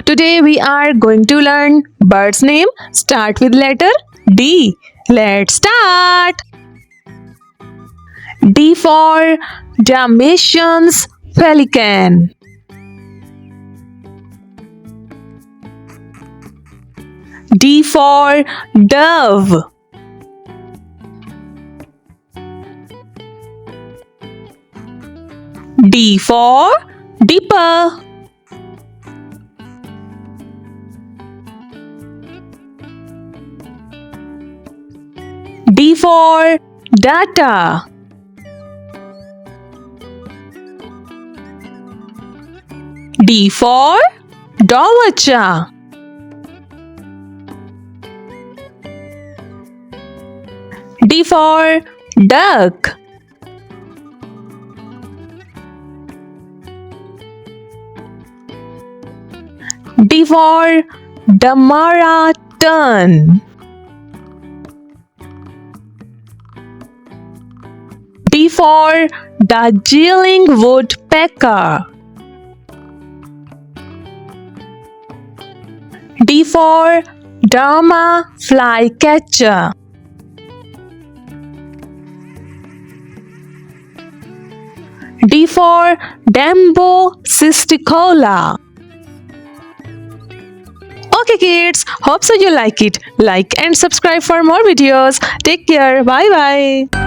Today we are going to learn bird's name. Start with letter D. Let's start. D for Dalmatian's pelican. D for dove. D for dipper. D for data. D for dowager. D for duck. D for Damara tern. D for Darjeeling woodpecker. D for Dharma flycatcher. D for Dambo cisticola. Okay kids, hope so you like it. Like and subscribe for more videos. Take care. Bye bye.